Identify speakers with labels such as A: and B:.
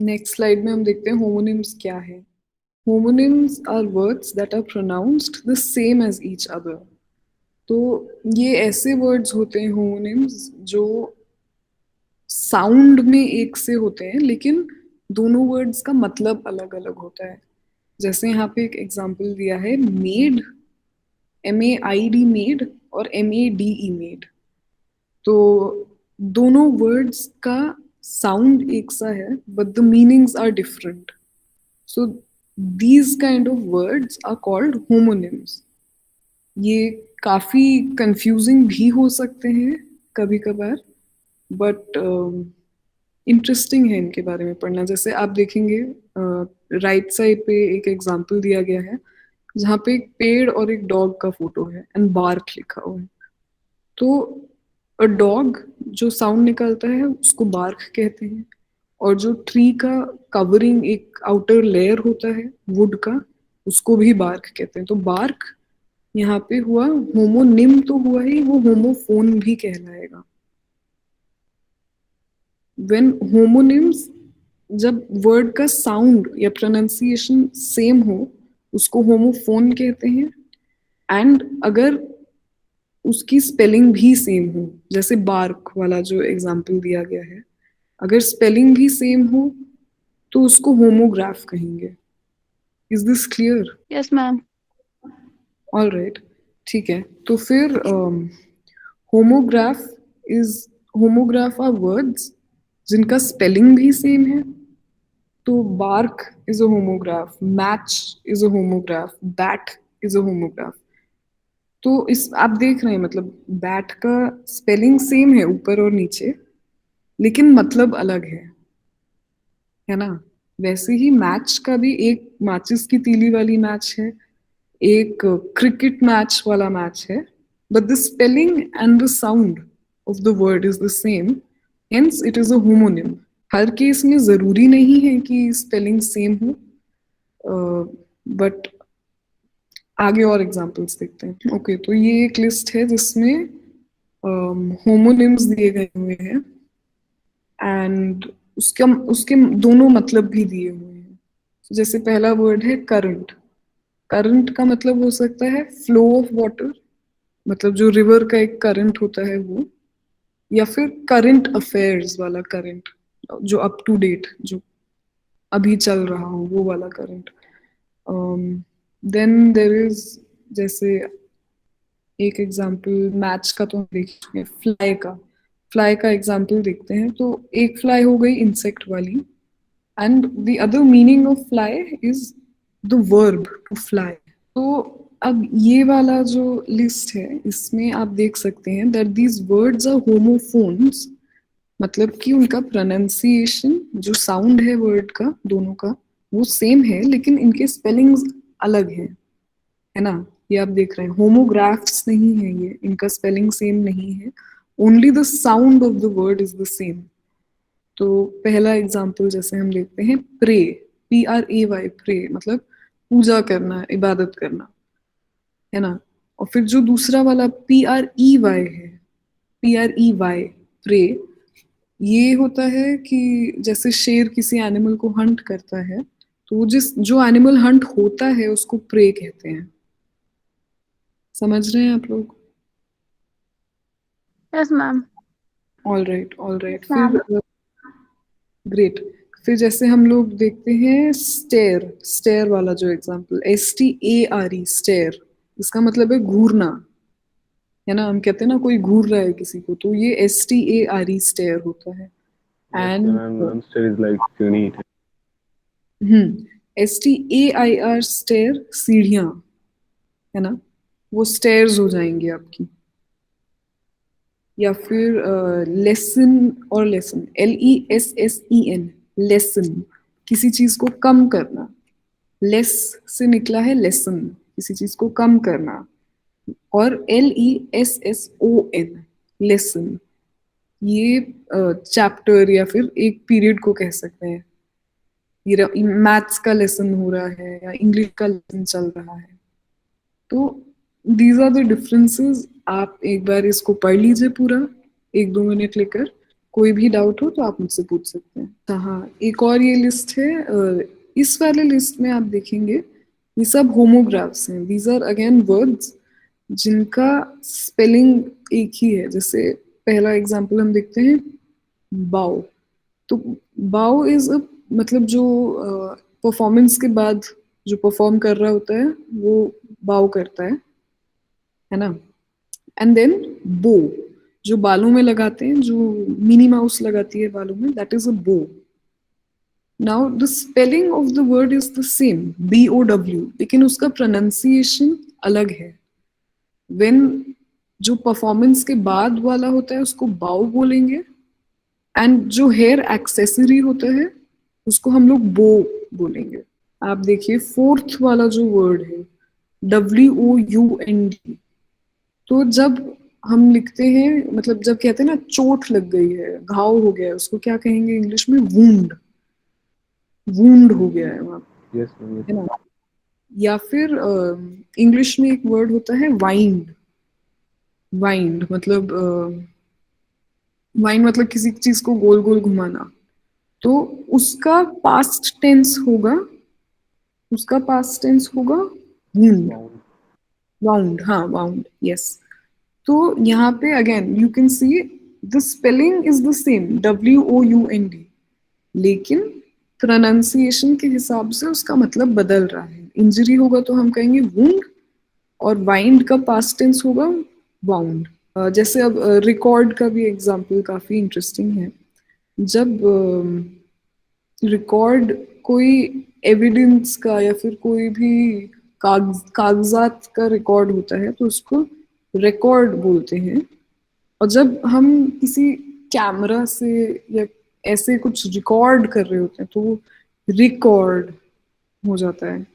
A: Next slide में हम देखते हैं होमोनिम्स क्या है। Homonyms are words that are pronounced the same as each other. तो ये ऐसे वर्ड्स होते हैं होमोनिम्स जो साउंड में एक से होते हैं लेकिन दोनों वर्ड्स का मतलब अलग अलग होता है। जैसे यहाँ पे एक एग्जांपल दिया है मेड, MAID मेड और MADE मेड। तो दोनों वर्ड्स का साउंड एक सा है but the meanings are different. So these kind of words are called homonyms. ये काफी कंफ्यूजिंग भी हो सकते हैं कभी कभार, बट इंटरेस्टिंग है इनके बारे में पढ़ना। जैसे आप देखेंगे राइट साइड पे एक एग्जांपल दिया गया है जहाँ पे एक पेड़ और एक डॉग का फोटो है एंड बार्क लिखा हुआ है। तो अ डॉग जो साउंड निकालता है उसको बार्क कहते हैं, और जो ट्री का कवरिंग एक आउटर लेयर होता है वुड का उसको भी बार्क कहते हैं। तो बार्क यहाँ पे हुआ होमोनिम तो हुआ ही, वो होमोफोन भी कहलाएगा। व्हेन होमोनिम्स, जब वर्ड का साउंड या प्रोनाउंसिएशन सेम हो उसको होमोफोन कहते हैं। एंड अगर उसकी स्पेलिंग भी सेम हो, जैसे बार्क वाला जो एग्जांपल दिया गया है, अगर स्पेलिंग भी सेम हो तो उसको होमोग्राफ कहेंगे। Is this clear?
B: Yes ma'am.
A: All right, ठीक है। तो फिर homograph is homograph are words जिनका स्पेलिंग भी सेम है। तो bark is a homograph, match is a homograph, bat is a homograph. तो इस आप देख रहे हैं मतलब बैट का स्पेलिंग सेम है ऊपर और नीचे लेकिन मतलब अलग है ना। वैसे ही मैच का भी एक माचिस की तीली वाली मैच है, एक क्रिकेट मैच वाला मैच है, but the spelling and the sound of the word is the same, hence it is a homonym. Her case में जरूरी नहीं है कि स्पेलिंग सेम हो, बट आगे और एग्जांपल्स देखते हैं। ओके तो ये एक लिस्ट है जिसमें होमोनिम्स दिए गए हुए हैं एंड उसका उसके दोनों मतलब भी दिए हुए हैं। जैसे पहला वर्ड है करंट। करंट का मतलब हो सकता है फ्लो ऑफ वाटर, मतलब जो रिवर का एक करंट होता है वो, या फिर करंट अफेयर्स वाला करंट, जो अप टू डेट जो अभी चल रहा हो वो वाला करंट। देन देर इज, जैसे एक एग्जांपल मैच का तो हम देख चुके हैं, फ्लाई का। फ्लाई का एग्जांपल देखते हैं तो एक फ्लाई हो गई इंसेक्ट वाली, and the other meaning of fly is the verb to fly. तो अब ये वाला जो लिस्ट है इसमें आप देख सकते हैं that these words are homophones, मतलब कि उनका प्रोनाउंसिएशन जो साउंड है वर्ड का दोनों का वो सेम है लेकिन इनके स्पेलिंग्स अलग है ना। ये आप देख रहे हैं होमोग्राफ्स नहीं है, ये इनका स्पेलिंग सेम नहीं है, only the sound of the word is the same. तो पहला एग्जांपल जैसे हम देखते हैं प्रे, PRAY, प्रे मतलब पूजा करना, इबादत करना, है ना। और फिर जो दूसरा वाला PREY है, PREY, प्रे, ये होता है कि जैसे शेर किसी एनिमल को हंट करता है तो वो जिस जो एनिमल हंट होता है उसको प्रे कहते हैं। समझ रहे हैं आप लोग?
B: Yes ma'am.
A: All right all right,
B: yes
A: फिर
B: मैम।
A: ग्रेट। फिर जैसे हम लोग देखते हैं स्टेयर, स्टेयर वाला जो एग्जांपल STARE, स्टेयर, इसका मतलब है घूरना, है ना। हम कहते हैं ना कोई घूर रहा है किसी को, तो ये STARE स्टेयर होता है।
C: Okay,
A: and
C: ma'am. Monster is like journey.
A: STAIR stair सीढ़ियां, है ना, वो स्टेयर्स हो जाएंगी आपकी। या फिर लेसन और लेसन, LESSEN, लेसन, किसी चीज को कम करना, लेस से निकला है लेसन, किसी चीज को कम करना। और LESSON, लेसन, ये चैप्टर या फिर एक पीरियड को कह सकते हैं। ये मैथ्स का लेसन हो रहा है या इंग्लिश का लेसन चल रहा है। तो दीज आर द डिफरेंसेस। आप एक बार इसको पढ़ लीजिए पूरा, 1-2 मिनट लेकर, कोई भी डाउट हो तो आप मुझसे पूछ सकते हैं। तो हाँ, एक और ये लिस्ट है, इस वाले लिस्ट में आप देखेंगे ये सब होमोग्राफ्स हैं। दीज आर अगेन वर्ड्स जिनका स्पेलिंग एक ही है। जैसे पहला एग्जांपल हम देखते हैं, बाओ। तो बाओ इज अ, मतलब जो परफॉर्मेंस के बाद जो परफॉर्म कर रहा होता है वो बाओ करता है ना। एंड देन बो, जो बालों में लगाते हैं, जो मिनी माउस लगाती है बालों में, दैट इज अ बो। Now the spelling of the word is the same, BOW, लेकिन उसका प्रोनाउंसिएशन अलग है। व्हेन जो परफॉर्मेंस के बाद वाला होता है उसको बाओ बोलेंगे, एंड जो हेयर एक्सेसरी होता है उसको हम लोग बो बोलेंगे। आप देखिए फोर्थ वाला जो वर्ड है, WOUND। तो जब हम लिखते हैं, मतलब जब कहते हैं ना चोट लग गई है, घाव हो गया है, उसको क्या कहेंगे इंग्लिश में? वूंड। वूंड हो गया है वहां,
C: Yes, ma'am. Yes.
A: है ना। या फिर इंग्लिश में एक वर्ड होता है वाइंड। वाइंड मतलब वाइंड मतलब किसी चीज को गोल गोल घुमाना। तो उसका पास्ट टेंस होगा, उसका पास्ट टेंस होगा वूंड।
C: Bound.
A: वाउंड, हाँ वाउंड, यस। तो यहाँ पे again you can see the spelling is the same, WOUND, लेकिन प्रोनाउंसिएशन के हिसाब से उसका मतलब बदल रहा है। इंजरी होगा तो हम कहेंगे वुंड, और वाइंड का पास्ट टेंस होगा वाउंड। जैसे अब रिकॉर्ड का भी एग्जांपल काफी इंटरेस्टिंग है। जब रिकॉर्ड कोई एविडेंस का या फिर कोई भी कागजात का रिकॉर्ड होता है तो उसको रिकॉर्ड बोलते हैं। और जब हम किसी कैमरा से या ऐसे कुछ रिकॉर्ड कर रहे होते हैं तो वो रिकॉर्ड हो जाता है।